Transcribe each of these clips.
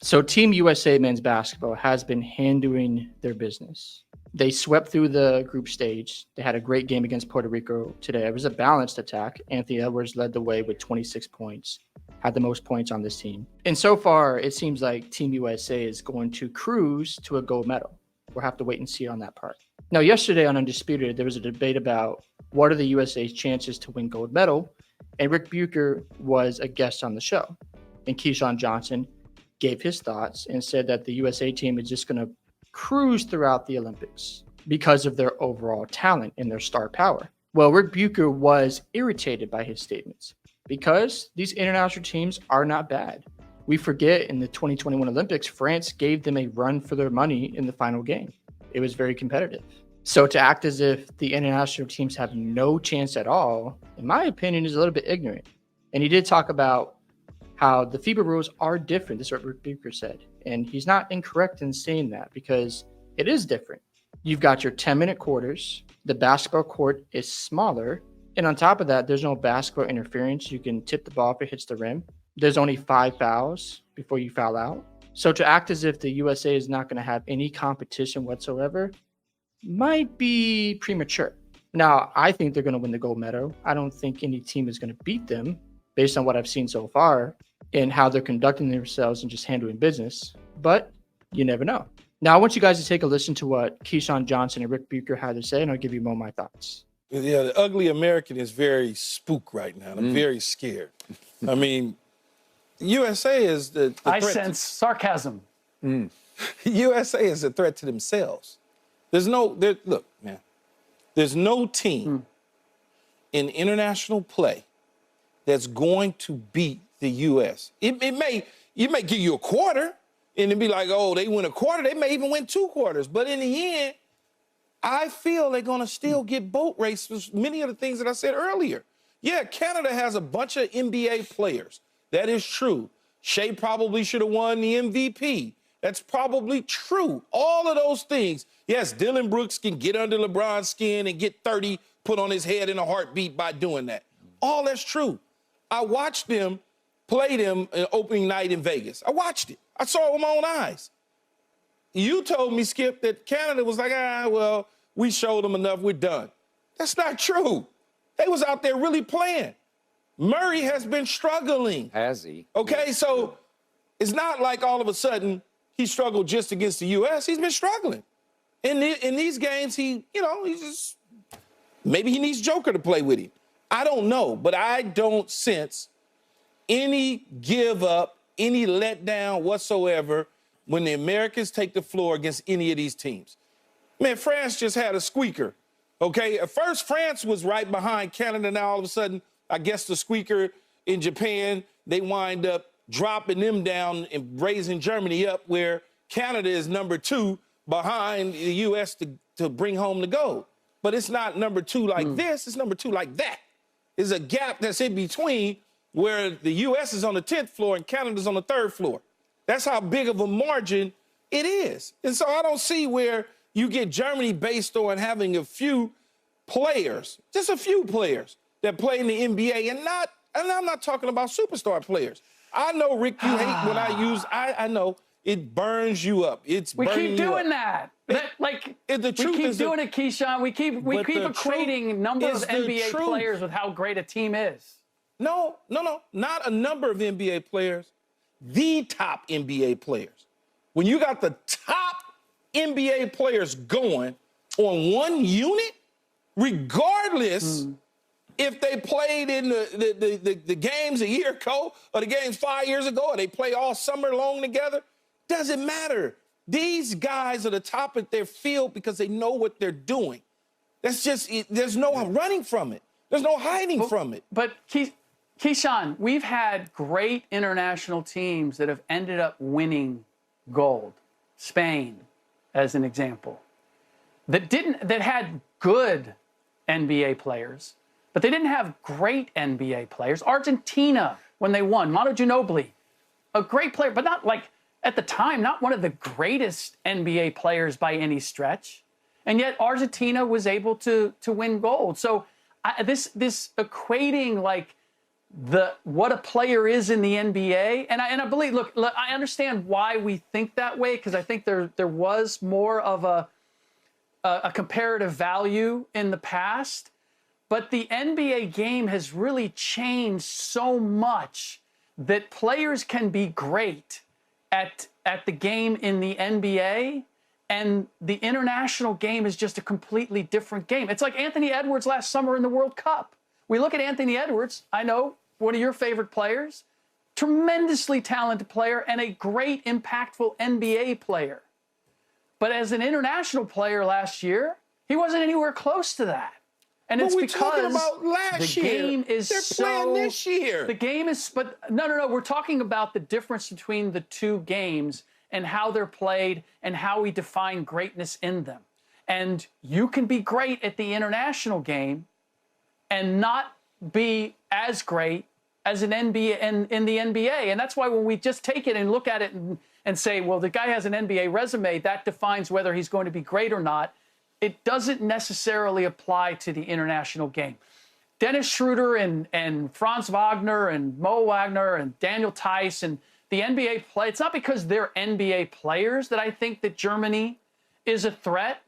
So Team USA men's basketball has been handling their business. They swept through the group stage. They had a great game against Puerto Rico today. It was a balanced attack. Anthony Edwards led the way with 26 points, had the most points on this team. And so far, it seems like Team USA is going to cruise to a gold medal. We'll have to wait and see on that part. Now, yesterday on Undisputed, there was a debate about what are the USA's chances to win gold medal, and Ric Bucher was a guest on the show. And Keyshawn Johnson gave his thoughts and said that the USA team is just going to cruise throughout the Olympics because of their overall talent and their star power. Well, Ric Bucher was irritated by his statements because these international teams are not bad. We forget in the 2021 Olympics, France gave them a run for their money in the final game. It was very competitive. So to act as if the international teams have no chance at all, in my opinion, is a little bit ignorant. And he did talk about how the FIBA rules are different. This is what Ric Bucher said. And he's not incorrect in saying that because it is different. You've got your 10-minute quarters. The basketball court is smaller. And on top of that, there's no basketball interference. You can tip the ball if it hits the rim. There's only 5 fouls before you foul out. So to act as if the USA is not going to have any competition whatsoever might be premature. Now, I think they're going to win the gold medal. I don't think any team is going to beat them based on what I've seen so far and how they're conducting themselves and just handling business. But you never know. Now, I want you guys to take a listen to what Keyshawn Johnson and Ric Bucher had to say, and I'll give you more of my thoughts. Yeah, the ugly American is very spooked right now. I'm very scared. I mean, USA is the I threat sense sarcasm. USA is a threat to themselves. Look, man, there's no team in international play that's going to beat the U.S. You may give you a quarter, and it'd be like, oh, they win a quarter. They may even win 2 quarters. But in the end, I feel they're going to still get boat races, many of the things that I said earlier. Yeah, Canada has a bunch of NBA players. That is true. Shea probably should have won the MVP. That's probably true. All of those things. Yes, Dylan Brooks can get under LeBron's skin and get 30 put on his head in a heartbeat by doing that. All that's true. I watched them play them opening night in Vegas. I watched it. I saw it with my own eyes. You told me, Skip, that Canada was like, well, we showed them enough, we're done. That's not true. They was out there really playing. Murray has been struggling. Has he? Okay, so it's not like all of a sudden he struggled just against the U.S. He's been struggling. In these games, maybe he needs Joker to play with him. I don't know, but I don't sense any give up, any letdown whatsoever when the Americans take the floor against any of these teams. Man, France just had a squeaker, okay? At first, France was right behind Canada. Now, all of a sudden, I guess the squeaker in Japan, they wind up dropping them down and raising Germany up where Canada is number 2 behind the U.S. to bring home the gold. But it's not number 2 like this. It's number 2 like that. There's a gap that's in between where the U.S. is on the 10th floor and Canada's on the 3rd floor. That's how big of a margin it is. And so I don't see where you get Germany based on having a few players, just a few players that play in the NBA and I'm not talking about superstar players. I know, Rick, you hate when I know it burns you up. We keep doing that. We keep doing it, Keyshawn. We keep equating number of NBA players with how great a team is. No, not a number of NBA players. The top NBA players. When you got the top NBA players going on one unit, regardless if they played in the games a year ago or the games 5 years ago or they play all summer long together, doesn't matter. These guys are the top of their field because they know what they're doing. That's just, there's no running from it. There's no hiding from it. But Keyshawn, we've had great international teams that have ended up winning gold. Spain, as an example, that had good NBA players, but they didn't have great NBA players. Argentina, when they won, Manu Ginobili, a great player, but not like at the time, not one of the greatest NBA players by any stretch. And yet Argentina was able to win gold. So this equating like what a player is in the NBA. And I believe, look, I understand why we think that way, because I think there was more of a comparative value in the past. But the NBA game has really changed so much that players can be great at the game in the NBA, and the international game is just a completely different game. It's like Anthony Edwards last summer in the World Cup. We look at Anthony Edwards, I know, one of your favorite players, tremendously talented player and a great impactful NBA player. But as an international player last year, he wasn't anywhere close to that. And it's because the game is playing this year. The game is, but no. We're talking about the difference between the two games and how they're played and how we define greatness in them. And you can be great at the international game and not be as great as an NBA in the NBA. And that's why when we just take it and look at it and say, well, the guy has an NBA resume, that defines whether he's going to be great or not. It doesn't necessarily apply to the international game. Dennis Schroeder and Franz Wagner and Mo Wagner and Daniel Theis and the NBA play, it's not because they're NBA players that I think that Germany is a threat.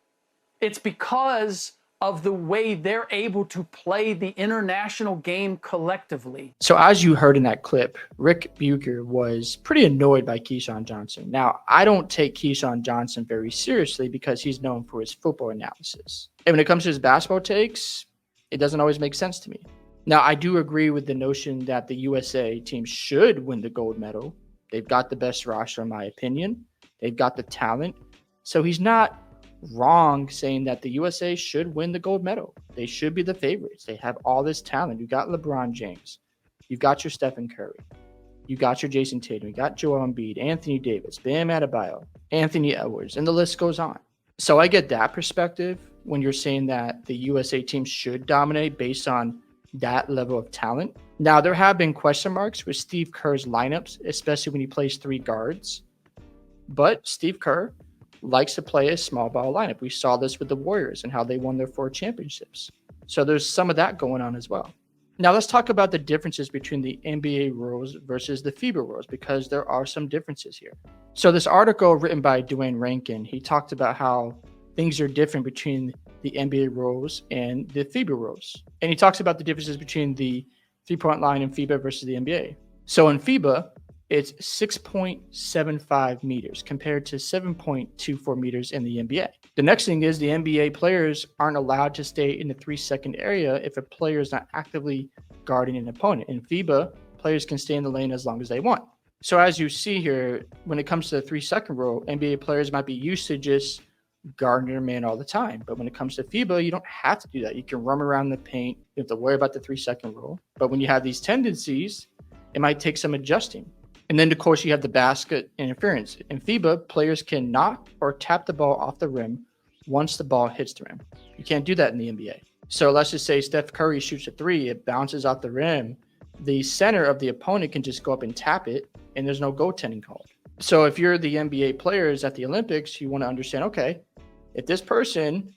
It's because of the way they're able to play the international game collectively. So as you heard in that clip, Ric Bucher was pretty annoyed by Keyshawn Johnson. Now, I don't take Keyshawn Johnson very seriously because he's known for his football analysis. And when it comes to his basketball takes, it doesn't always make sense to me. Now, I do agree with the notion that the USA team should win the gold medal. They've got the best roster, in my opinion. They've got the talent. So he's not wrong saying that the USA should win the gold medal. They should be the favorites. They have all this talent. You got LeBron James. You've got your Stephen Curry. You got your Jason Tatum. You got Joel Embiid, Anthony Davis, Bam Adebayo, Anthony Edwards, and the list goes on. So I get that perspective when you're saying that the USA team should dominate based on that level of talent. Now, there have been question marks with Steve Kerr's lineups, especially when he plays three guards. But Steve Kerr likes to play a small ball lineup. We saw this with the Warriors and how they won their 4 championships. So there's some of that going on as well. Now let's talk about the differences between the NBA rules versus the FIBA rules, because there are some differences here. So this article written by Dwayne Rankin, he talked about how things are different between the NBA rules and the FIBA rules. And he talks about the differences between the 3-point line in FIBA versus the NBA. So in FIBA, it's 6.75 meters compared to 7.24 meters in the NBA. The next thing is the NBA players aren't allowed to stay in the 3-second area if a player is not actively guarding an opponent. In FIBA, players can stay in the lane as long as they want. So as you see here, when it comes to the 3-second rule, NBA players might be used to just guarding their man all the time. But when it comes to FIBA, you don't have to do that. You can roam around the paint. You have to worry about the 3-second rule. But when you have these tendencies, it might take some adjusting. And then, of course, you have the basket interference. In FIBA, players can knock or tap the ball off the rim once the ball hits the rim. You can't do that in the NBA. So let's just say Steph Curry shoots a 3, it bounces off the rim. The center of the opponent can just go up and tap it, and there's no goaltending called. So if you're the NBA players at the Olympics, you want to understand, okay, if this person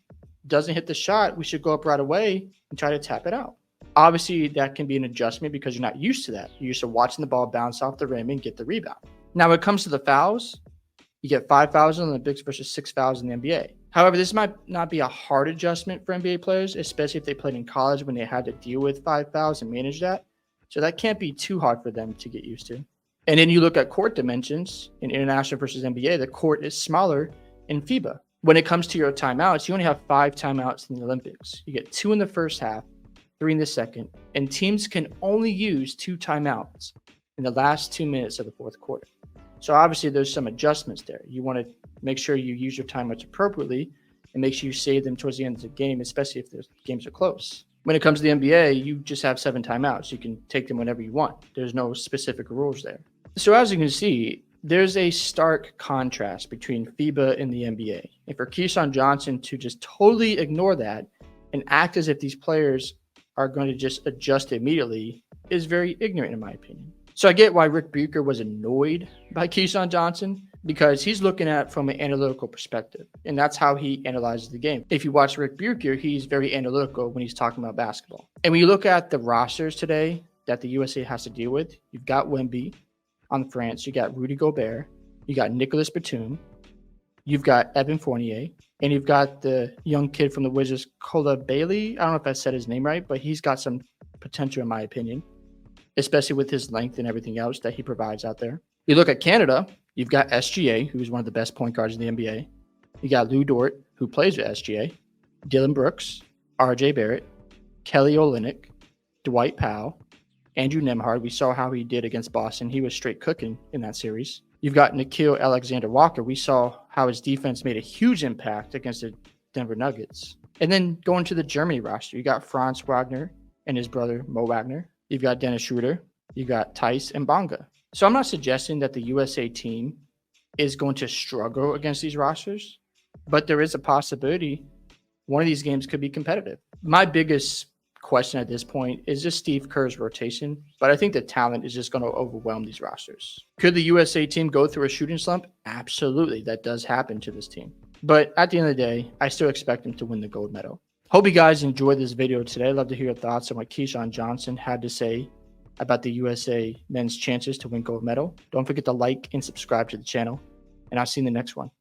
doesn't hit the shot, we should go up right away and try to tap it out. Obviously, that can be an adjustment because you're not used to that. You're used to watching the ball bounce off the rim and get the rebound. Now, when it comes to the fouls, you get 5 fouls in the Olympics versus 6 fouls in the NBA. However, this might not be a hard adjustment for NBA players, especially if they played in college when they had to deal with 5 fouls and manage that. So that can't be too hard for them to get used to. And then you look at court dimensions in international versus NBA, the court is smaller in FIBA. When it comes to your timeouts, you only have 5 timeouts in the Olympics. You get 2 in the first half, 3 in the second, and teams can only use 2 timeouts in the last 2 minutes of the fourth quarter. So obviously there's some adjustments there. You want to make sure you use your timeouts appropriately and make sure you save them towards the end of the game, especially if the games are close. When it comes to the NBA, you just have 7 timeouts. You can take them whenever you want. There's no specific rules there. So as you can see, there's a stark contrast between FIBA and the NBA. And for Keyshawn Johnson to just totally ignore that and act as if these players are going to just adjust immediately is very ignorant in my opinion. So I get why Ric Bucher was annoyed by Keyshawn Johnson, because he's looking at it from an analytical perspective, and that's how he analyzes the game. If you watch Ric Bucher, he's very analytical when he's talking about basketball. And when you look at the rosters today that the USA has to deal with. You've got Wemby on France. You got Rudy Gobert. You got Nicolas Batum. You've got Evan Fournier. And you've got the young kid from the Wizards, Kola Bailey. I don't know if I said his name right, but he's got some potential in my opinion, especially with his length and everything else that he provides out there. You look at Canada, you've got SGA, who's one of the best point guards in the NBA. You got Lou Dort, who plays with SGA, Dylan Brooks, RJ Barrett, Kelly Olynyk, Dwight Powell, Andrew Nembhard. We saw how he did against Boston. He was straight cooking in that series. You've got Nickeil Alexander-Walker. We saw how his defense made a huge impact against the Denver Nuggets. And then going to the Germany roster, you got Franz Wagner and his brother Mo Wagner. You've got Dennis Schroeder. You got Tice and Bonga. So I'm not suggesting that the USA team is going to struggle against these rosters, but there is a possibility one of these games could be competitive. My biggest question at this point is just Steve Kerr's rotation, but I think the talent is just going to overwhelm these rosters. Could the USA team go through a shooting slump? Absolutely. That does happen to this team. But at the end of the day, I still expect them to win the gold medal. Hope you guys enjoyed this video today. I'd love to hear your thoughts on what Keyshawn Johnson had to say about the USA men's chances to win gold medal. Don't forget to like and subscribe to the channel, and I'll see you in the next one.